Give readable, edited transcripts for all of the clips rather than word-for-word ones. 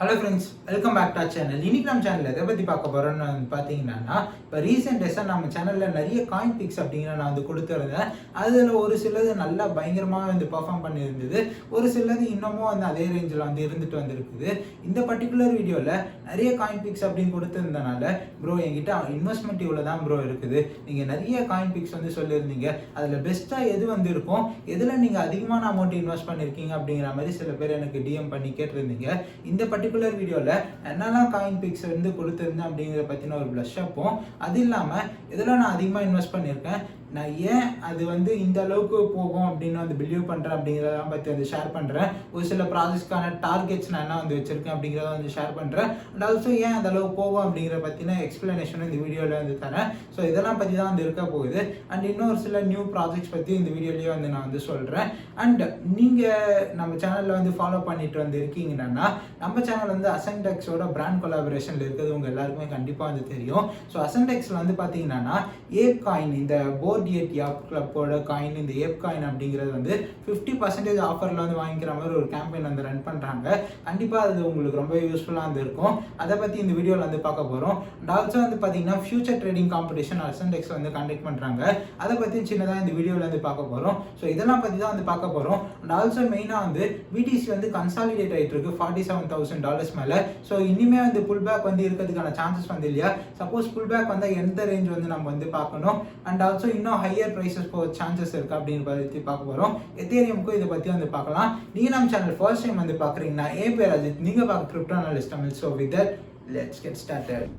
Hello friends, welcome back to our channel. இன்னைக்கு நம்ம சேனல்ல எதை பத்தி பார்க்க போறோம்னு பாத்தீங்கன்னா இப்போ ரீசெண்ட் டேஸா நம்ம சேனல்ல நிறைய காயின் பிக்ஸ் அப்படிங்கிற நான் வந்து கொடுத்துருந்தேன். அதுல ஒரு சிலது நல்லா பயங்கரமா வந்து பெர்ஃபார்ம் பண்ணியிருந்தது, ஒரு சிலது இன்னமும் வந்து அதே ரேஞ்சில் வந்து இருந்துட்டு வந்திருக்குது. இந்த பர்டிகுலர் வீடியோல நிறைய காயின் பிக்ஸ் அப்படின்னு கொடுத்துருந்தனால ப்ரோ என்கிட்ட இன்வெஸ்ட்மெண்ட் இவ்வளோ தான் ப்ரோ இருக்குது, நீங்க நிறைய காயின் பிக்ஸ் வந்து சொல்லியிருந்தீங்க, அதுல பெஸ்டா எது வந்து இருக்கும், எதுல நீங்க அதிகமான அமௌண்ட் இன்வெஸ்ட் பண்ணிருக்கீங்க அப்படிங்கிற மாதிரி சில பேர் எனக்கு டிஎம் பண்ணி கேட்டிருந்தீங்க. இந்த பர்டிகுலர் வீடியோல என்னெல்லாம் காயின் பிக்ஸ் வந்து கொடுத்துருந்தேன் அப்படிங்கிறத பத்தின ஒரு ப்ளஷ் அப்பும், அது இல்லாம இதெல்லாம் நான் அதிகமாக இன்வெஸ்ட் பண்ணியிருக்கேன், நான் ஏன் அது வந்து இந்த அளவுக்கு போகும் அப்படின்னு வந்து பிலீவ் பண்ணுறேன் அப்படிங்கிறதெல்லாம் பற்றி வந்து ஷேர் பண்ணுறேன். ஒரு சில ப்ராஜெக்ட்ஸ்க்கான டார்கெட்ஸ் நான் என்ன வந்து வச்சிருக்கேன் அப்படிங்கிறத வந்து ஷேர் பண்ணுறேன். அண்ட் ஆல்சோ ஏன் அந்த அளவுக்கு போகும் அப்படிங்கிற பற்றின எக்ஸ்பிளனேஷனும் இந்த வீடியோவில் வந்து தரேன். ஸோ இதெல்லாம் பற்றி தான் வந்து இருக்க போகுது. அண்ட் இன்னொரு சில நியூ ப்ராஜெக்ட்ஸ் பற்றி இந்த வீடியோலேயே வந்து நான் வந்து சொல்கிறேன். அண்ட் நீங்கள் நம்ம சேனலில் வந்து ஃபாலோ பண்ணிட்டு வந்து இருக்கீங்கன்னா, நம்ம சேனல் வந்து அசன்டெக்ஸோட பிராண்ட் கொலாபரேஷனில் இருக்கிறது உங்கள் எல்லாருக்குமே கண்டிப்பாக வந்து தெரியும். ஸோ அசன்டெக்ஸில் வந்து பார்த்தீங்கன்னா ஏப் காயின், இந்த போர்ட் கிளப்போட காயின், இந்த ஏப் காயின் அப்படிங்கிறது வந்து 50% ஆஃபர்ல வந்து வாங்கிக்கிற மாதிரி ஒரு கேம்பெயின் வந்து ரன் பண்றாங்க. கண்டிப்பா அது உங்களுக்கு ரொம்ப யூஸ்ஃபுல்லா வந்து இருக்கும். அதை பத்தி இந்த வீடியோல வந்து பார்க்க போறோம். அண்ட் ஆல்சோ வந்து பாத்தீங்கன்னா ஃபியூச்சர் ட்ரேடிங் காம்படிஷன் அசன்டெக்ஸ் வந்து கண்டக்ட் பண்றாங்க. அதை பத்தி சின்னதா இந்த வீடியோல வந்து பார்க்க போறோம். ஸோ இதெல்லாம் பத்தி தான் வந்து பார்க்க போறோம். அண்ட் ஆல்சோ மெயினா வந்து பிடிசி வந்து கன்சாலிடேட் ஆயிட்டு இருக்கு $47,000 மேல. ஸோ இனிமே வந்து புல் பேக் வந்து இருக்கிறதுக்கான சான்சஸ் வந்து இல்லையா. சப்போஸ் புல் பேக் வந்தா எந்த ரேஞ்ச் வந்து நம்ம வந்து பார்க்கணும். அண்ட் ஆல்சோ இன்னும் ஹையர் பிரைசஸ் போக சான்சஸ் இருக்கு அப்படின்னு பத்தி பார்க்க போறோம். எத்தேரியமுக்கும் இதை பத்தி வந்து பார்க்கலாம். நீங்க நம்ம சேனல் ஃபர்ஸ்ட் டைம் வந்து பாக்குறீங்கன்னா என் பேர் அஜித், நீங்க பார்க்க crypto analyst Tamil. So with that let's get started.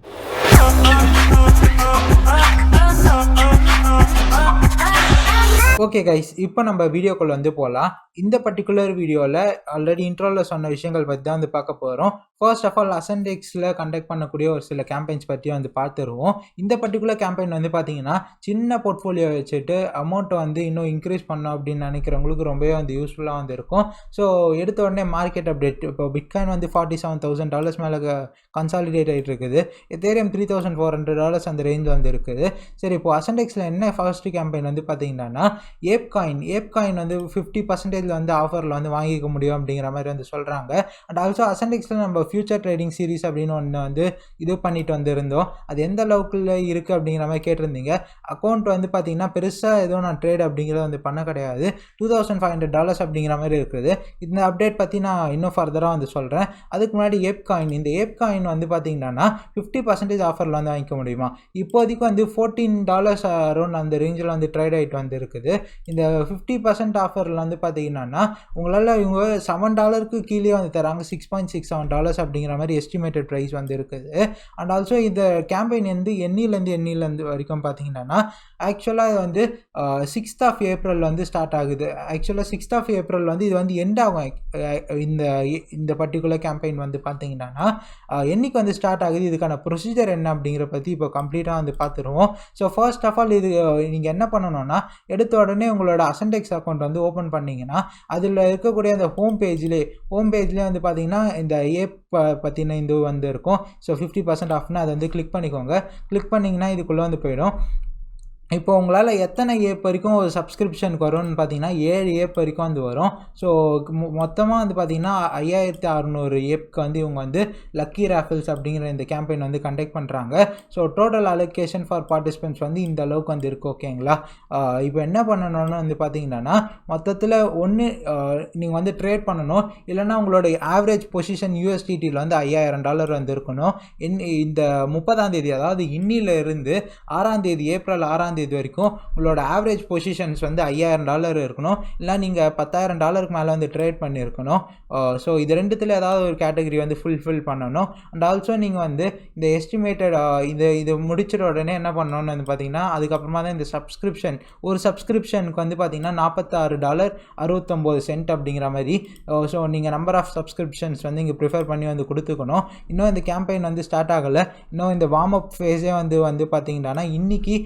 Okay guys, இப்போ நம்ம வீடியோக்குள்ள வந்து போகலாம். இந்த பர்டிகுலர் வீடியோவில் ஆல்ரெடி இன்ட்ரோவில் சொன்ன விஷயங்கள் பற்றி தான் வந்து பார்க்க போகிறோம். ஃபர்ஸ்ட் ஆஃப் ஆல் அசன்டெக்ஸில் கண்டக்ட் பண்ணக்கூடிய ஒரு சில கேம்பெயின்ஸ் பற்றி வந்து பார்த்துருவோம். இந்த பர்டிகுலர் கேம்பெயின் வந்து பார்த்தீங்கன்னா சின்ன போர்ட்ஃபோலியோ வச்சுட்டு அமௌண்ட்டை வந்து இன்னும் இன்க்ரீஸ் பண்ணோம் அப்படின்னு நினைக்கிறவங்களுக்கு ரொம்பவே வந்து யூஸ்ஃபுல்லாக வந்து இருக்கும். ஸோ எடுத்த உடனே மார்க்கெட் அப்டேட், இப்போ பிட்காயின் வந்து $47,000 மேலே கன்சாலிடேட் ஆகிட்டு இருக்குது. எத்தேரியம் $3,400 அந்த ரேஞ்ச் வந்து இருக்குது. சரி, இப்போ அசன்டெக்ஸில் என்ன ஃபர்ஸ்ட் கேம்பெயின் வந்து பார்த்தீங்கன்னா ஏப் காயின் வந்து 50% வந்து ஆஃபரில் வந்து வாங்கிக்க முடியும் அப்படிங்கிற மாதிரி வந்து சொல்கிறாங்க. அண்ட் ஆல்சோ அசன்டெக்ஸில் நம்ம ஃபியூச்சர் ட்ரேடிங் சீரிஸ் அப்படின்னு ஒன்று வந்து இது பண்ணிட்டு வந்துருந்தோம். அது எந்த அளவுக்குள்ள இருக்குது அப்படிங்கிற மாதிரி கேட்டிருந்தீங்க. அக்கௌண்ட் வந்து பார்த்தீங்கன்னா பெருசாக எதுவும் நான் ட்ரேட் அப்படிங்கிறத வந்து பண்ண கிடையாது. $2,500 அப்படிங்கிற மாதிரி இருக்குது. இந்த அப்டேட் பற்றி நான் இன்னும் ஃபர்தராக வந்து சொல்கிறேன். அதுக்கு முன்னாடி இந்த ஏப் காயின் வந்து பார்த்தீங்கன்னா 50% ஆஃபரில் வந்து வாங்கிக்க முடியுமா. இப்போதைக்கு வந்து $14 அரௌண்ட் அந்த ரேஞ்சில் வந்து ட்ரேட் ஆகிட்டு வந்து இருக்குது. இந்த 50% ஆஃபரில் வந்து பார்த்தீங்கன்னா உங்களால் இவங்க $7 கீழே வந்து தராங்க. $6.67 அப்படிங்கிற மாதிரி எஸ்டிமேட்டட் ப்ரைஸ் வந்து இருக்குது. அண்ட் ஆல்சோ இந்த கேம்பெயின் வந்து எண்ணிலேருந்து வரைக்கும் பார்த்தீங்கன்னா ஆக்சுவலாக வந்து 6th April வந்து ஸ்டார்ட் ஆகுது. ஆக்சுவலாக 6th April வந்து இது வந்து எண்ட் ஆகும். இந்த பர்டிகுலர் கேம்பெயின் வந்து பார்த்தீங்கன்னா என்னைக்கு வந்து ஸ்டார்ட் ஆகுது, இதுக்கான ப்ரொசீஜர் என்ன அப்படிங்கிற பற்றி இப்போ கம்ப்ளீட்டாக வந்து பார்த்துருவோம். ஸோ ஃபர்ஸ்ட் ஆஃப் ஆல் இது நீங்கள் என்ன பண்ணணும்னா, எடுத்த உடனே உங்களோட அசன்டெக்ஸ் அக்கௌண்ட் வந்து ஓப்பன் பண்ணிங்கன்னா அதில் இருக்கக்கூடிய அந்த ஹோம் பேஜ்லேயே வந்து பார்த்தீங்கன்னா இந்த ஏப் பற்றின இது வந்து இருக்கும். ஸோ 50% ஆஃப்னா அதை வந்து கிளிக் பண்ணிக்கோங்க. கிளிக் பண்ணிங்கன்னா இதுக்குள்ளே வந்து போயிடும். இப்போ உங்களால் எத்தனை ஏப் வரைக்கும் ஒரு சப்ஸ்கிரிப்ஷனுக்கு வரும்னு பார்த்தீங்கன்னா 7 ஏப் வரைக்கும் வந்து வரும். ஸோ மொத்தமாக வந்து பார்த்தீங்கன்னா 5,600 ஏப்க்கு வந்து இவங்க வந்து லக்கி ராஃபில்ஸ் அப்படிங்கிற இந்த கேம்பெயின் வந்து கண்டக்ட் பண்ணுறாங்க. So total allocation for participants வந்து இந்த அளவுக்கு வந்து இருக்குது. ஓகேங்களா. இப்போ என்ன பண்ணணும்னு வந்து பார்த்தீங்கன்னா மொத்தத்தில் ஒன்று நீங்கள் வந்து ட்ரேட் பண்ணணும், இல்லைனா உங்களோட ஆவரேஜ் பொசிஷன் USDTயில் வந்து $5,000 வந்து இருக்கணும். இந்த 30ஆம் தேதி, அதாவது இன்னிலிருந்து 6ஆம் தேதி, ஏப்ரல் 6ஆம் தேதி வரைக்கும் உங்களோட ஆவரேஜ் பொசிஷன்ஸ் வந்து $5,000 இருக்கணும். இல்லை நீங்கள் $10,000 மேலே வந்து ட்ரேட் பண்ணியிருக்கணும். ஸோ இது ரெண்டுத்தில் ஏதாவது ஒரு கேட்டகரி வந்து ஃபுல்ஃபில் பண்ணணும். அண்ட் ஆல்சோ நீங்கள் வந்து இந்த எஸ்டிமேட்டட் இது முடிச்சிட உடனே என்ன பண்ணணும்னு வந்து பார்த்தீங்கன்னா அதுக்கப்புறமா தான் இந்த ஒரு சப்ஸ்கிரிப்ஷனுக்கு வந்து பார்த்தீங்கன்னா $46.69 அப்படிங்கிற மாதிரி. ஸோ நீங்கள் நம்பர் ஆஃப் சப்ஸ்கிரிப்ஷன்ஸ் வந்து இங்கே ப்ரிஃபர் பண்ணி வந்து கொடுத்துக்கணும். இன்னும் இந்த கேம்பெயின் வந்து ஸ்டார்ட் ஆகலை. இன்னும் இந்த வார்ம் அப் ஃபேஸே வந்து பார்த்தீங்கன்னா இன்னைக்கு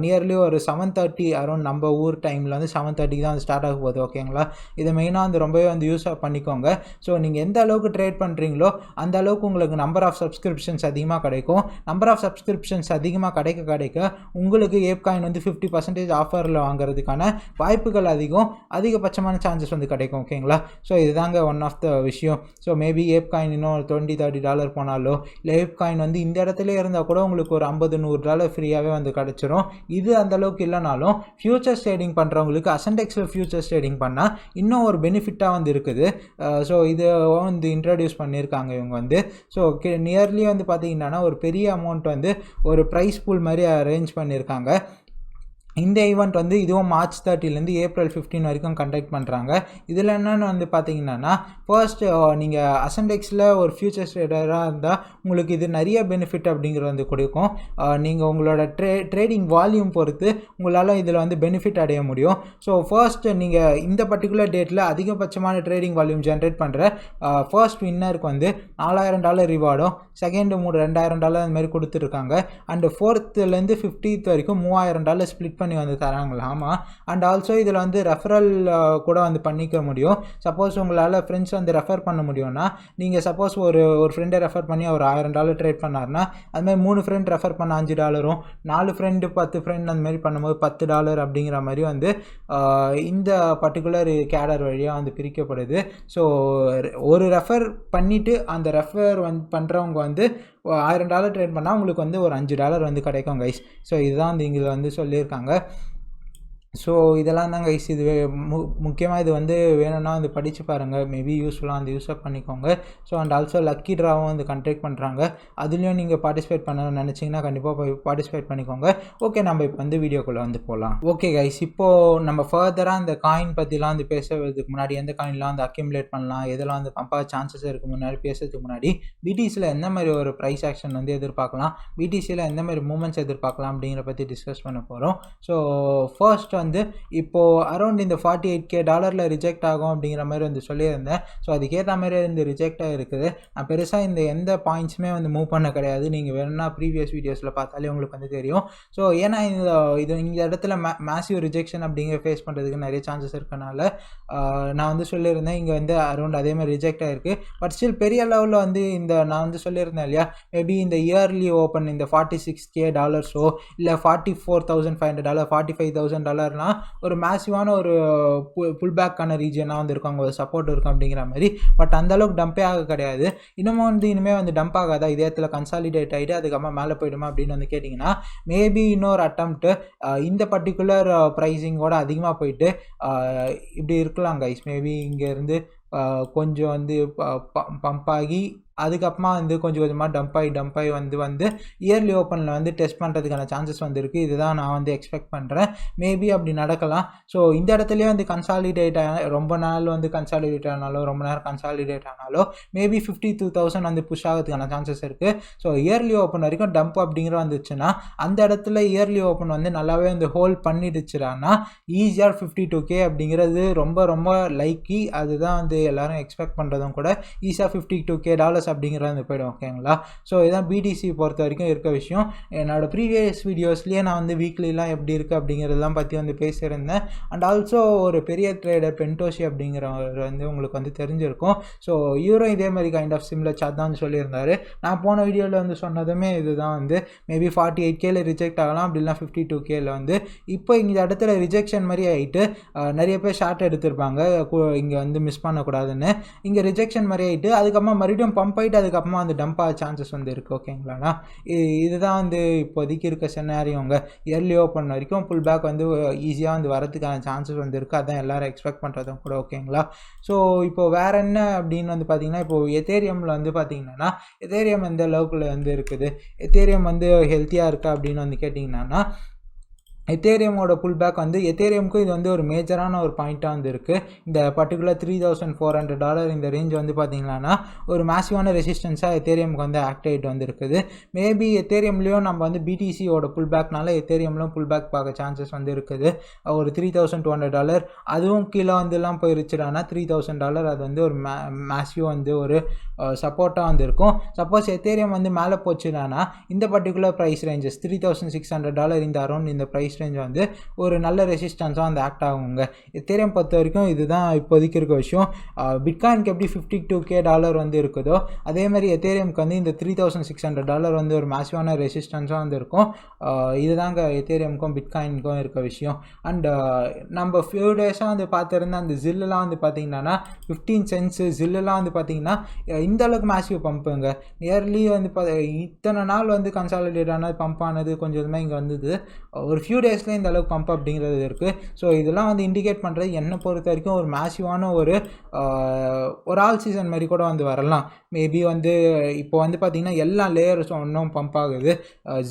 நியர்லி ஒரு 7:30 அரௌண்ட் நம்ம ஊர் டைமில் வந்து 7:30 தான் வந்து ஸ்டார்ட் ஆக போகுது. ஓகேங்களா, இதை மெயினாக வந்து ரொம்பவே வந்து யூஸ் பண்ணிக்கோங்க. ஸோ நீங்கள் எந்த அளவுக்கு ட்ரேட் பண்ணுறீங்களோ அந்த அளவுக்கு உங்களுக்கு நம்பர் ஆஃப் சப்ஸ்கிரிப்ஷன்ஸ் அதிகமாக கிடைக்கும். நம்பர் ஆஃப் சப்ஸ்கிரிப்ஷன்ஸ் அதிகமாக கிடைக்க உங்களுக்கு ஏப்காயின் வந்து 50% ஆஃபரில் வாங்குறதுக்கான வாய்ப்புகள் அதிகபட்சமான சான்சஸ் வந்து கிடைக்கும். ஓகேங்களா, ஸோ இதுதாங்க ஒன் ஆஃப் த விஷயம். ஸோ மேபி ஏப்காயின் இன்னும் $20-30 போனாலோ இல்லை ஏப்காயின் வந்து இந்த இடத்துல இருந்தால் கூட உங்களுக்கு ஒரு $50-100 ஃப்ரீயாகவே வந்து கிடச்சிரும். இது அந்தளவுக்கு இல்லைனாலும் ஃபியூச்சர்ஸ் ட்ரேடிங் பண்ணுறவங்களுக்கு அசன்டெக்ஸில் ஃபியூச்சர்ஸ் ட்ரேடிங் பண்ணால் இன்னும் ஒரு பெனிஃபிட்டாக வந்து இருக்குது. ஸோ இதை வந்து இன்ட்ரடியூஸ் பண்ணியிருக்காங்க இவங்க வந்து. ஸோ நியர்லி வந்து பார்த்தீங்கன்னா ஒரு பெரிய அமௌண்ட் வந்து ஒரு ப்ரைஸ் பூல் மாதிரி அரேஞ்ச் பண்ணியிருக்காங்க. இந்த ஈவெண்ட் வந்து இதுவும் March 30 April 15 வரைக்கும் கண்டக்ட் பண்ணுறாங்க. இதில் என்னென்னு வந்து பார்த்தீங்கன்னா ஃபர்ஸ்ட் நீங்கள் அசன்டெக்ஸில் ஒரு ஃபியூச்சர்ஸ் ட்ரேடராக இருந்தால் உங்களுக்கு இது நிறைய பெனிஃபிட் அப்படிங்கிறது வந்து கொடுக்கும். நீங்கள் உங்களோட ட்ரேடிங் வால்யூம் பொறுத்து உங்களால் இதில் வந்து பெனிஃபிட் அடைய முடியும். ஸோ ஃபர்ஸ்ட் நீங்கள் இந்த பர்டிகுலர் டேட்டில் அதிகபட்சமான ட்ரேடிங் வால்யூம் ஜென்ரேட் பண்ணுற ஃபர்ஸ்ட் வின்னருக்கு வந்து $4,000 ரிவார்டும், செகண்ட் $2,000 அந்த மாதிரி கொடுத்துருக்காங்க. அண்டு 4th to 50th வரைக்கும் $3,000 ஸ்ப்ளிட் பண்ணி வந்து தராங்களாமா. அண்ட் ஆல்சோ இதில் வந்து ரெஃபரல் கூட வந்து பண்ணிக்க முடியும். சப்போஸ் உங்களால் ஃப்ரெண்ட்ஸ் வந்து ரெஃபர் பண்ண முடியும்னா நீங்கள் சப்போஸ் ஒரு ஃப்ரெண்டை ரெஃபர் பண்ணி அவர் $1,000 ட்ரேட் பண்ணார்னா அதுமாதிரி 3 ஃப்ரெண்ட் ரெஃபர் பண்ண $5, 4 ஃப்ரெண்டு 10 ஃப்ரெண்ட் அந்த மாதிரி பண்ணும்போது $10 அப்படிங்கிற மாதிரி வந்து இந்த பர்டிகுலர் கேடர் வழியாக வந்து பிரிக்கப்படுது. ஸோ ஒரு ரெஃபர் பண்ணிவிட்டு அந்த ரெஃபர் வந்து பண்ணுறவங்க வந்து $1,000 ட்ரேட் பண்ணால் உங்களுக்கு வந்து ஒரு $5 வந்து கிடைக்கும் கைஸ். ஸோ இதுதான் வந்து இங்கே வந்து சொல்லியிருக்காங்க. ஸோ இதெல்லாம் தான் கைஸ். இது முக்கியமாக இது வந்து வேணும்னா வந்து படித்து பாருங்கள், மேபி யூஸ்ஃபுல்லாக வந்து யூஸ் பண்ணிக்கோங்க. ஸோ அண்ட் ஆல்சோ லக்கி ட்ராவும் வந்து கண்டக்ட் பண்ணுறாங்க. அதுலேயும் நீங்கள் பார்ட்டிசிபேட் பண்ணணும்னு நினச்சிங்கன்னா கண்டிப்பாக போய் பார்ட்டிசிபேட் பண்ணிக்கோங்க. ஓகே, நம்ம இப்போ வந்து வீடியோக்குள்ளே வந்து போகலாம். ஓகே கைஸ், இப்போது நம்ம ஃபர்தராக இந்த காயின் பற்றிலாம் வந்து பேசுறதுக்கு முன்னாடி எந்த காயின்லாம் வந்து அக்யூமுலேட் பண்ணலாம், எதெல்லாம் வந்து பம்பாக சான்சஸ் இருக்குது முன்னாடி பேசுறதுக்கு முன்னாடி பிடிசியில் எந்த மாதிரி ஒரு ப்ரைஸ் ஆக்ஷன் வந்து எதிர்பார்க்கலாம், பிடிசியில் எந்த மாதிரி மூமெண்ட்ஸ் எதிர்பார்க்கலாம் அப்படிங்கிற பற்றி டிஸ்கஸ் பண்ண போகிறோம். ஸோ ஃபர்ஸ்ட் வந்து இப்போது அரௌண்ட் இந்த $48,000 ரிஜெக்ட் ஆகும் அப்படிங்கிற மாதிரி வந்து சொல்லியிருந்தேன். ஸோ அதுக்கேற்ற மாதிரி இந்த ரிஜெக்ட் ஆகிருக்குது. நான் பெருசாக இந்த எந்த பாயிண்ட்ஸுமே வந்து மூவ் பண்ண கிடையாது. நீங்கள் வேணும்னா ப்ரீவியஸ் வீடியோஸில் பார்த்தாலே உங்களுக்கு வந்து தெரியும். ஸோ ஏன்னா இந்த இடத்துல மேசிவ் ரிஜெக்ஷன் அப்படிங்கிற ஃபேஸ் பண்ணுறதுக்கு நிறைய சான்சஸ் இருக்கனால நான் வந்து சொல்லியிருந்தேன் இங்கே வந்து அரௌண்ட் அதே மாதிரி ரிஜெக்ட் ஆகிருக்கு. பட் ஸ்டில் பெரிய லெவலில் வந்து நான் வந்து சொல்லியிருந்தேன் இல்லையா, மேபி இந்த இயர்லி ஓப்பன் இந்த $46,000 இல்லை $44,500 $45,000 ஒரு மேசிவான ஒரு புல் பேக்கான ரீஜனாக வந்து இருக்கும், அங்கே ஒரு சப்போர்ட் இருக்கும் அப்படிங்கிற மாதிரி. பட் அந்தளவுக்கு டம்பே ஆக கிடையாது. இன்னமும் வந்து இனிமேல் வந்து டம்ப் ஆகாதா, இதே இடத்துல கன்சாலிடேட் ஆகிட்டு அதுக்கப்புறமா மேலே போயிடுமா அப்படின்னு வந்து கேட்டிங்கன்னா மேபி இன்னொரு அட்டம்ப்ட்டு இந்த பர்டிகுலர் ப்ரைஸிங்கோட அதிகமாக போயிட்டு இப்படி இருக்கலாம் கைஸ். மேபி இங்கேருந்து கொஞ்சம் வந்து பம்ப் ஆகி அதுக்கப்புறமா வந்து கொஞ்சம் கொஞ்சமாக டம்ப் ஆகி வந்து இயர்லி ஓப்பனில் வந்து டெஸ்ட் பண்ணுறதுக்கான சான்சஸ் வந்து இருக்குது. இதுதான் நான் வந்து எக்ஸ்பெக்ட் பண்ணுறேன். மேபி அப்படி நடக்கலாம். ஸோ இந்த இடத்துலேயே வந்து கன்சாலிடேட் ரொம்ப நாள் வந்து கன்சாலிடேட் ஆனாலும் ரொம்ப நேரம் கன்சாலிடேட் ஆனாலும் மேபி 52,000 வந்து புஷ் ஆகிறதுக்கான சான்சஸ் இருக்குது. ஸோ இயர்லி ஓப்பன் வரைக்கும் டம்ப் அப்படிங்கிற வந்துச்சுன்னா அந்த இடத்துல இயர்லி ஓப்பன் வந்து நல்லாவே வந்து ஹோல்ட் பண்ணிடுச்சுடான்னா ஈஸியாக 52K அப்படிங்கிறது ரொம்ப ரொம்ப லைக்கி. அதுதான் வந்து எல்லோரும் எக்ஸ்பெக்ட் பண்ணுறதும் கூட. ஈஸியாக $52K அப்படிங்கிறது போய்டும். ஓகேங்களா, ஸோ இதான் பிடிசி பொறுத்த வரைக்கும் இருக்க விஷயம். என்னோட ப்ரீவியஸ் வீடியோஸ்லேயே நான் வந்து வீக்லிலாம் எப்படி இருக்குது அப்படிங்கிறதெல்லாம் பற்றி வந்து பேசியிருந்தேன். அண்ட் ஆல்சோ ஒரு பெரிய ட்ரேடர் பென்டோஷி அப்படிங்கிறவர் வந்து உங்களுக்கு வந்து தெரிஞ்சிருக்கும். ஸோ இவரும் இதே மாதிரி கைண்ட் ஆஃப் சிமிலர் சார்ட் தான் சொல்லியிருந்தார். நான் போன வீடியோவில் வந்து சொன்னதுமே இதுதான் வந்து மேபி 48Kல ரிஜெக்ட் ஆகலாம், அப்படிலாம் 52Kல வந்து இப்போ இந்த இடத்துல ரிஜெக்ஷன் மாதிரி ஆகிட்டு நிறைய பேர் ஷார்ட் எடுத்திருப்பாங்க இங்கே வந்து மிஸ் பண்ணக்கூடாதுன்னு. இங்கே ரிஜெக்ஷன் மாதிரி ஆகிட்டு அதுக்கப்புறமா மறுபடியும் பம்ப் ஆகிட்டு அதுக்கப்புறமா அந்த டம்ப் ஆக சான்சஸ் வந்து இருக்குது. ஓகேங்களாண்ணா, இதுதான் வந்து இப்போதைக்கு இருக்க சென்னாரியோங்க. இயர்லி ஓப்பன் வரைக்கும் புல் பேக் வந்து ஈஸியாக வந்து வரதுக்கான சான்சஸ் வந்து இருக்குது. அதான் எல்லோரும் எக்ஸ்பெக்ட் பண்ணுறதும் கூட. ஓகேங்களா, ஸோ இப்போது வேறு என்ன அப்படின்னு வந்து பார்த்திங்கன்னா இப்போது எத்தேரியமில் வந்து பார்த்திங்கன்னா எத்தேரியம் எந்த அளவுக்குள்ள வந்து இருக்குது, எத்தேரியம் வந்து ஹெல்த்தியாக இருக்கா அப்படின்னு வந்து கேட்டிங்கன்னா எத்தேரியமோட புல் பேக் வந்து எத்தேரியமுக்கும் இது வந்து ஒரு மேஜரான ஒரு பாயிண்ட்டாக வந்து இருக்குது. இந்த பர்டிகுலர் $3,400 இந்த ரேஞ்ச் வந்து பார்த்திங்கன்னா ஒரு மேசிவான ரெசிஸ்டன்ஸாக எத்தேரியமுக்கு வந்து ஆக்ட் ஆகிட்டு வந்து இருக்குது. மேபி எத்தேரியம்லேயும் நம்ம வந்து பிடிசியோட புல் பேக்னால எத்தேரியம்லையும் புல் பேக் பார்க்க சான்சஸ் வந்து இருக்குது. ஒரு $3,200 அதுவும் கீழே வந்துலாம் போயிருச்சுடானா $3,000 அது வந்து ஒரு மேசிவ் வந்து ஒரு சப்போர்ட்டாக வந்து இருக்கும். சப்போஸ் எத்தேரியம் வந்து மேலே போச்சுடானா இந்த பர்டிகுலர் ப்ரைஸ் ரேஞ்சஸ் $3,600 இந்த அரௌண்ட் இந்த ப்ரைஸ் ப்ரைஸ் ரேஞ்ச் வந்து ஒரு நல்ல ரெசிஸ்டன்ஸாக வந்து ஆக்ட் ஆகுங்க. எத்தேரியம் பொறுத்த வரைக்கும் இதுதான் இப்போதைக்கு இருக்க விஷயம். பிட்காயினுக்கு எப்படி $52K வந்து இருக்குதோ அதே மாதிரி எத்தேரியமுக்கு வந்து இந்த $3600 வந்து ஒரு மேசிவான ரெசிஸ்டன்ஸாக வந்து இருக்கும். இதுதாங்க எத்தேரியமுக்கும் பிட்காயினுக்கும் இருக்க விஷயம். அண்ட் நம்ம ஃபியூ டேஸாக வந்து பார்த்துருந்தா அந்த ஜில்லாம் வந்து பார்த்தீங்கன்னா 15 cents ஜில்லாம் வந்து பார்த்தீங்கன்னா இந்த அளவுக்கு மேசிவ் பம்புங்க. நியர்லி வந்து இத்தனை நாள் வந்து கன்சாலிடேட் ஆனது பம்ப் ஆனது கொஞ்சம் இதுமாதிரி இங்கே வந்தது. ஒரு ஃபியூ டேஸ்லேயே இந்த அளவுக்கு பம்ப் அப்படிங்கிறது இருக்குது. ஸோ இதெல்லாம் வந்து இண்டிகேட் பண்ணுறது என்னை பொறுத்த வரைக்கும் ஒரு மேசிவான ஒரு ஆல் சீசன் மாதிரி கூட வந்து வரலாம். மேபி வந்து இப்போ வந்து பார்த்திங்கன்னா எல்லா லேயர்ஸும் ஒன்றும் பம்ப் ஆகுது.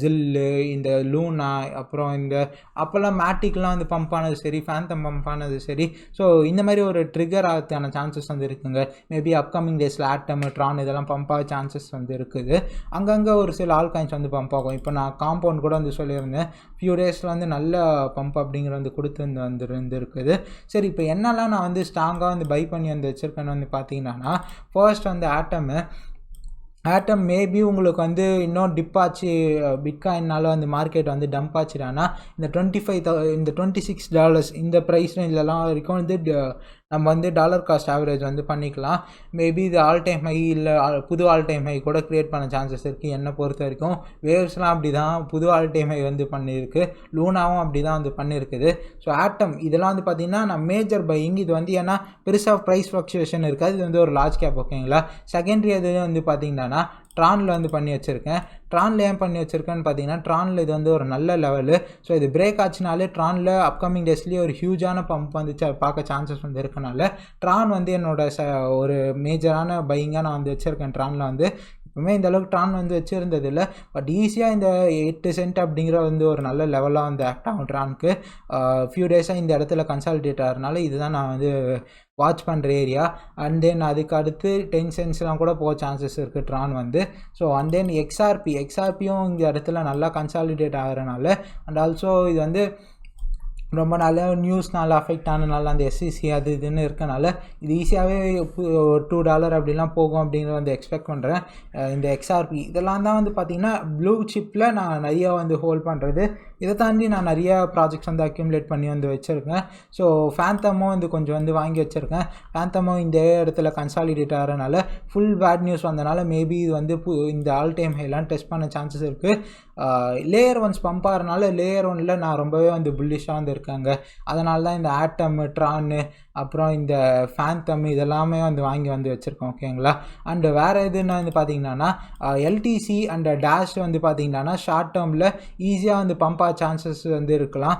ஜில்லு, இந்த லூனா, அப்புறம் இந்த அப்போல்லாம் மேட்டிக்லாம் வந்து பம்ப் ஆனது சரி, ஃபேந்தம் பம்ப் ஆனது சரி. ஸோ இந்த மாதிரி ஒரு ட்ரிகர் ஆகிறதுக்கான சான்சஸ் வந்து இருக்குங்க. மேபி அப்கமிங் டேஸில் ஆட்டம், ட்ரான் இதெல்லாம் பம்ப் ஆக சான்சஸ் வந்து இருக்குது. அங்கங்கே ஒரு சில ஆல்காயின்ஸ் வந்து பம்ப் ஆகும். இப்போ நான் காம்பவுண்ட் கூட வந்து சொல்லியிருந்தேன், ஃபியூ டேஸில் வந்து நல்ல பம்ப் அப்படிங்கிற வந்து கொடுத்து வந்து இருக்குது. சரி, இப்போ என்னெல்லாம் நான் வந்து ஸ்ட்ராங்காக வந்து பை பண்ணி வந்து வச்சுருக்கேன்னு வந்து பார்த்தீங்கன்னா, ஃபர்ஸ்ட் வந்து ஆட்டம் மேபி உங்களுக்கு வந்து இன்னும் டிப் ஆச்சு, பிட்காயின்னால வந்து மார்க்கெட் வந்து டம்ப் ஆச்சுடானா இந்த $26 இந்த ப்ரைஸ் ரேஞ்சிலலாம் வரைக்கும் வந்து நம்ம வந்து டாலர் காஸ்ட் ஆவரேஜ் வந்து பண்ணிக்கலாம். மேபி இது ஆல் டைம் ஹை இல்லை புது ஆல் டைம் ஹை கூட க்ரியேட் பண்ண சான்சஸ் இருக்குது. என்னை பொறுத்த வரைக்கும் வேவ்ஸ்லாம் அப்படி தான் புது ஆல் டைம் ஹை வந்து பண்ணியிருக்கு. லூனாவும் அப்படி தான் வந்து பண்ணியிருக்குது. ஸோ ஆட்டம் இதெல்லாம் வந்து பார்த்திங்கன்னா நான் மேஜர் பையிங். இது வந்து ஏன்னா பெருசாக ப்ரைஸ் ஃப்ளக்சுவேஷன் இருக்காது. இது வந்து ஒரு லார்ஜ் கேப், ஓகேங்களா. செகண்டரி அது வந்து பார்த்திங்கன்னா ட்ரானில் வந்து பண்ணி வச்சுருக்கேன். ட்ரானில் ஏன் பண்ணி வச்சுருக்கேன்னு பார்த்தீங்கன்னா, ட்ரானில் இது வந்து ஒரு நல்ல லெவலு. ஸோ இது பிரேக் ஆச்சுனாலே ட்ரானில் அப்கமிங் டேஸ்லேயே ஒரு ஹியூஜான பம்ப் வந்து பார்க்க சான்சஸ் வந்து இருக்கனால ட்ரான் வந்து என்னோட ஒரு மேஜரான பையிங்காக நான் வந்து வச்சுருக்கேன். ட்ரானில் வந்து எப்பவுமே இந்த அளவுக்கு ட்ரான் வந்து வச்சுருந்தது இல்லை. பட் ஈஸியாக இந்த 8 cent அப்படிங்கிற வந்து ஒரு நல்ல லெவலாக வந்து ஆக்ட் ஆகும் ட்ரானுக்கு. ஃபியூ டேஸாக இந்த இடத்துல கன்சாலிடேட் ஆகிறதுனால இதுதான் நான் வந்து வாட்ச் பண்ணுற ஏரியா. அண்ட் தென் அதுக்கு அடுத்து 10 centsலாம் கூட போக சான்சஸ் இருக்குது ட்ரான் வந்து. ஸோ அண்ட் தென் எக்ஸ்ஆர்பியும் இந்த இடத்துல நல்லா கன்சாலிடேட் ஆகிறனால, அண்ட் ஆல்சோ இது வந்து ரொம்ப நல்ல நியூஸ்னால அஃபெக்ட் ஆனதுனால அந்த எஸ்சிசி அது இதுன்னு இருக்கனால இது ஈஸியாகவே $2 அப்படிலாம் போகும் அப்படிங்கிறத வந்து எக்ஸ்பெக்ட் பண்ணுறேன். இந்த எக்ஸ்ஆர்பி இதெல்லாம் தான் வந்து பார்த்திங்கன்னா ப்ளூ சிப்பில் நான் நிறையா வந்து ஹோல்ட் பண்ணுறது. இதை தாண்டி நான் நிறையா ப்ராஜெக்ட்ஸ் வந்து அக்யூமுலேட் பண்ணி வந்து வச்சுருக்கேன். ஸோ ஃபேந்தமும் வந்து கொஞ்சம் வந்து வாங்கி வச்சுருக்கேன். ஃபேந்தமும் இந்த இடத்துல கன்சாலிடேட் ஆகிறனால ஃபுல் பேட் நியூஸ் வந்தனால மேபி இது வந்து இந்த ஆல் டைம் ஹைலாம் டெஸ்ட் பண்ண சான்சஸ் இருக்குது. லேயர் ஒன்ஸ் பம்ப் ஆகிறனால லேயர் ஒன்னில் நான் ரொம்பவே வந்து புல்லிஷாக வந்து இருக்காங்க. அதனால தான் இந்த ஆட்டம், ட்ரானு, அப்புறம் இந்த ஃபேந்தம் இதெல்லாமே வந்து வாங்கி வந்து வச்சுருக்கோம், ஓகேங்களா. அண்டு வேறு எதுன்னு வந்து பார்த்திங்கன்னா எல்டிசி அண்ட் டேஷ் வந்து பார்த்திங்கன்னா ஷார்ட் டேர்மில் ஈஸியாக வந்து பம்ப் ஆக சான்சஸ் வந்து இருக்கலாம்.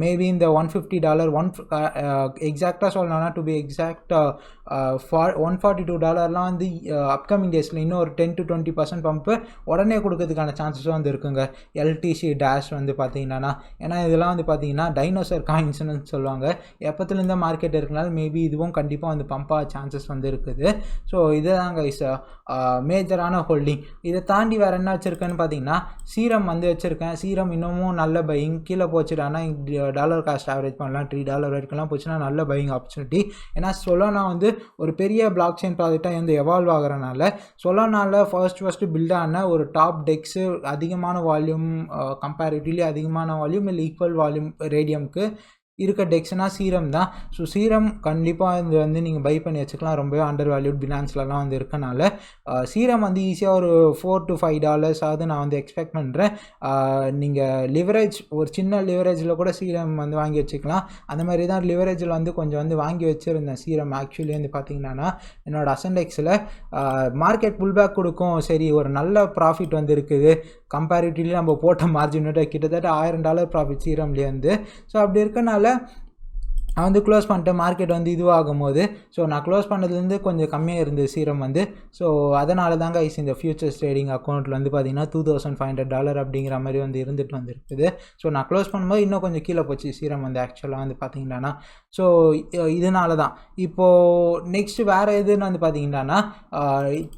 மேபி இந்த $150 எக்ஸாக்டாக சொல்லணும்னா டு பி எக்ஸாக்ட் $142 வந்து அப்கமிங் டேஸில் இன்னும் ஒரு 10 to 20% பம்ப்பு உடனே கொடுக்கறதுக்கான சான்சஸும் வந்து இருக்குங்க எல்டிசி டேஷ் வந்து பார்த்திங்கன்னா. ஏன்னா இதெல்லாம் வந்து பார்த்திங்கன்னா டைனோசர் காயின்ஸ்னு சொல்லுவாங்க. எப்போத்துலேருந்து மார்க்கெட் இருக்கனால மேபி இதுவும் கண்டிப்பாக வந்து பம்பாக சான்சஸ் வந்து இருக்குது. ஸோ இதுதாங்க மேஜரான ஹோல்டிங். இதை தாண்டி வேறு என்ன வச்சுருக்கேன்னு பார்த்தீங்கன்னா சீரம் வந்து வச்சுருக்கேன். சீரம் இன்னமும் நல்ல பையிங். கீழே போச்சுட்டானா டாலர் காஸ்ட் ஆவரேஜ் பண்ணலாம். $3 வரைக்கும்லாம் போச்சுன்னா நல்ல பையிங் ஆப்பர்ச்சுனிட்டி. ஏன்னா சொலானா வந்து ஒரு பெரிய பிளாக் செயின் ப்ராஜெக்டாக வந்து எவால்வ் ஆகிறனால சொலானாவில் ஃபர்ஸ்ட் பில்ட் ஆன ஒரு டாப் டெக்ஸு அதிகமான வால்யூம், கம்பேரிட்டிவ்லி அதிகமான வால்யூம் இல்லை ஈக்குவல் வால்யூம் ரேடியம்க்கு இருக்க டெக்ஸ்னால் சீரம் தான். ஸோ சீரம் கண்டிப்பாக இது வந்து நீங்கள் பை பண்ணி வச்சுக்கலாம். ரொம்பவே அண்டர் வேல்யூட் பினான்ஸ்லலாம் வந்து இருக்கனால சீரம் வந்து ஈஸியாக ஒரு $4 to $5 ஆகுது நான் வந்து எக்ஸ்பெக்ட் பண்ணுறேன். நீங்கள் லிவரேஜ் ஒரு சின்ன லிவரேஜில் கூட சீரம் வந்து வாங்கி வச்சுக்கலாம். அந்த மாதிரி தான் லிவரேஜில் வந்து கொஞ்சம் வந்து வாங்கி வச்சுருந்தேன் சீரம். ஆக்சுவலி வந்து பார்த்திங்கன்னா என்னோடய அசன்டெக்ஸில் மார்க்கெட் புல்பேக் கொடுக்கும், சரி ஒரு நல்ல ப்ராஃபிட் வந்து இருக்குது, கம்பேரிட்டிவ்லி நம்ம போட்ட மார்ஜின் விட கிட்டத்தட்ட $1000 ப்ராஃபிட் சீரம்லேருந்து. ஸோ அப்படி இருக்கனால நான் வந்து க்ளோஸ் பண்ணிட்டேன். மார்க்கெட் வந்து இதுவாகும் போது ஸோ நான் க்ளோஸ் பண்ணதுலேருந்து கொஞ்சம் கம்மியாக இருந்தது சீரம் வந்து. ஸோ அதனால தாங்க இந்த ஃபியூச்சர்ஸ் ட்ரேடிங் அக்கௌண்ட்டில் வந்து பார்த்திங்கன்னா $2500 அப்படிங்கிற மாதிரி வந்து இருந்துட்டு வந்துருக்குது. ஸோ நான் க்ளோஸ் பண்ணும்போது இன்னும் கொஞ்சம் கீழே போச்சு சீரம் வந்து ஆக்சுவலாக வந்து பார்த்திங்கன்னா. ஸோ இதனால தான் இப்போது நெக்ஸ்ட்டு வேறு எதுன்னு வந்து பார்த்திங்கன்னா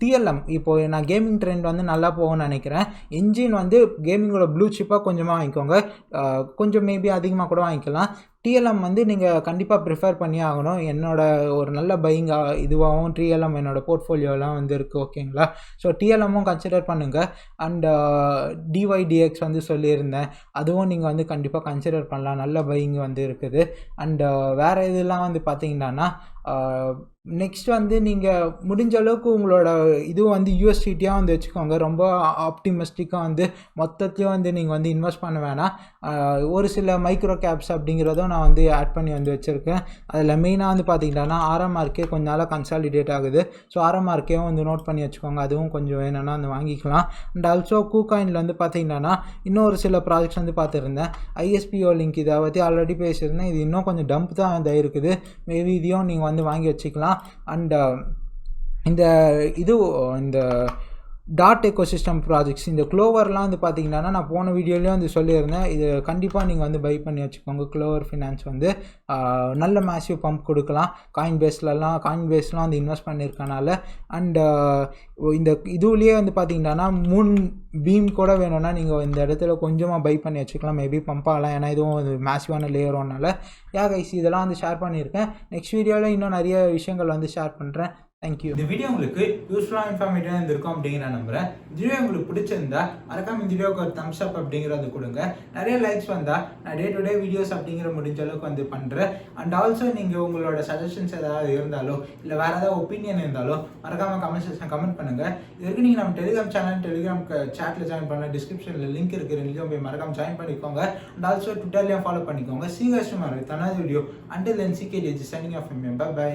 டிஎல்எம். இப்போது நான் கேமிங் ட்ரெண்ட் வந்து நல்லா போகும்னு நினைக்கிறேன். என்ஜின் வந்து கேமிங்கோட ப்ளூ சிப்பாக கொஞ்சமாக வாங்கிக்கோங்க, கொஞ்சம் மேபி அதிகமாக கூட வாங்கிக்கலாம். டிஎல்எம் வந்து நீங்கள் கண்டிப்பாக ப்ரிஃபர் பண்ணி ஆகணும். என்னோட ஒரு நல்ல பையிங் இதுவாகவும் டிஎல்எம் என்னோட போர்ட்ஃபோலியோலாம் வந்து இருக்குது. ஓகேங்களா? ஸோ டிஎல்எம்மும் கன்சிடர் பண்ணுங்கள். அண்ட் டிஒய்டிஎக்ஸ் வந்து சொல்லியிருந்தேன், அதுவும் நீங்கள் வந்து கண்டிப்பாக கன்சிடர் பண்ணலாம். நல்ல பையிங் வந்து இருக்குது. அண்ட் வேறு இதெல்லாம் வந்து பார்த்தீங்கன்னா நெக்ஸ்ட் வந்து நீங்கள் முடிஞ்ச அளவுக்கு உங்களோட இதுவும் வந்து யூஎஸ்டிடியாக வந்து வச்சுக்கோங்க. ரொம்ப ஆப்டிமிஸ்டிக்காக வந்து மொத்தத்தையும் வந்து நீங்கள் வந்து இன்வெஸ்ட் பண்ண வேணாம். ஒரு சில மைக்ரோ கேப்ஸ் அப்படிங்கிறதும் நான் வந்து ஆட் பண்ணி வந்து வச்சுருக்கேன். அதில் மெயினாக வந்து பார்த்தீங்கன்னா ஆர்எம்ஆர்கே கொஞ்ச நாளாக கன்சாலிடேட் ஆகுது. ஸோ ஆர்எம்ஆர்கேவும் வந்து நோட் பண்ணி வச்சுக்கோங்க. அதுவும் கொஞ்சம் வேணும்னா வந்து வாங்கிக்கலாம். அண்ட் ஆல்சோ கூகாயினில் வந்து பார்த்தீங்கன்னா இன்னொரு சில ப்ராஜெக்ட்ஸ் வந்து பார்த்துருந்தேன். ஐஎஸ்பிஓ லிங்க் இதை பற்றி ஆல்ரெடி பேசியிருந்தேன். இது இன்னும் கொஞ்சம் டம்ப் தான் வந்து இருக்குது. மேபி இதையும் நீங்கள் வந்து வாங்கி வச்சுக்கலாம். அண்ட் இந்த டாட் எக்கோசிஸ்டம் ப்ராஜெக்ட்ஸ், இந்த க்ளோவர்லாம் வந்து பார்த்தீங்கன்னா நான் போன வீடியோலேயும் வந்து சொல்லியிருந்தேன். இது கண்டிப்பாக நீங்கள் வந்து பை பண்ணி வச்சுக்கோங்க. க்ளோவர் ஃபினான்ஸ் வந்து நல்ல மேசிவ் பம்ப் கொடுக்கலாம். காயின் பேஸ்லாம் வந்து இன்வெஸ்ட் பண்ணியிருக்கனால. அண்ட் இந்த இதுலேயே வந்து பார்த்தீங்கன்னா மூன் பீம் கூட வேணும்னா நீங்கள் இந்த இடத்துல கொஞ்சமாக பை பண்ணி வச்சுக்கலாம். மேபி பம்ப் ஆகலாம், ஏன்னா இதுவும் ஒரு மேசிவான லேயர் ஒன்றால். கைஸ், இதெல்லாம் வந்து ஷேர் பண்ணியிருக்கேன். நெக்ஸ்ட் வீடியோவில் இன்னும் நிறைய விஷயங்கள் வந்து ஷேர் பண்ணுறேன். தேங்க்யூ. இந்த வீடியோ உங்களுக்கு யூஸ்ஃபுல்லாக இன்ஃபார்மேட்டிவாக இருந்திருக்கும் அப்படின்னு நான் நம்புறேன். இந்த வீடியோ உங்களுக்கு பிடிச்சிருந்தா மறக்காம இந்த வீடியோக்கு ஒரு தம்ஸ் அப் அப்படிங்கிறது கொடுங்க. நிறைய லைக்ஸ் வந்தால் நான் டே டு டே வீடியோஸ் அப்படிங்கிற முடிஞ்ச அளவுக்கு வந்து பண்ணுறேன். அண்ட் ஆல்சோ நீங்கள் உங்களோட சஜஷன்ஸ் ஏதாவது இருந்தாலோ இல்லை வேறு ஏதாவது ஒப்பீனியன் இருந்தாலோ மறக்காம கமெண்ட் செக்ஷன் கமெண்ட் பண்ணுங்கள். இது வரைக்கும் நீங்கள் நம்ம டெலிகிராம் சேட்டில் ஜாயின் பண்ண டிஸ்கிரிப்ஷனில் லிங்க் இருக்குது. ரெண்டுலையும் போய் மறக்காம ஜாயின் பண்ணிக்கோங்க. அண்ட் ஆல்சோ ட்விட்டர்லையும் ஃபாலோ பண்ணிக்கோங்க. See you guys tomorrow with another video. Until then, CKD is signing off from me. Bye bye.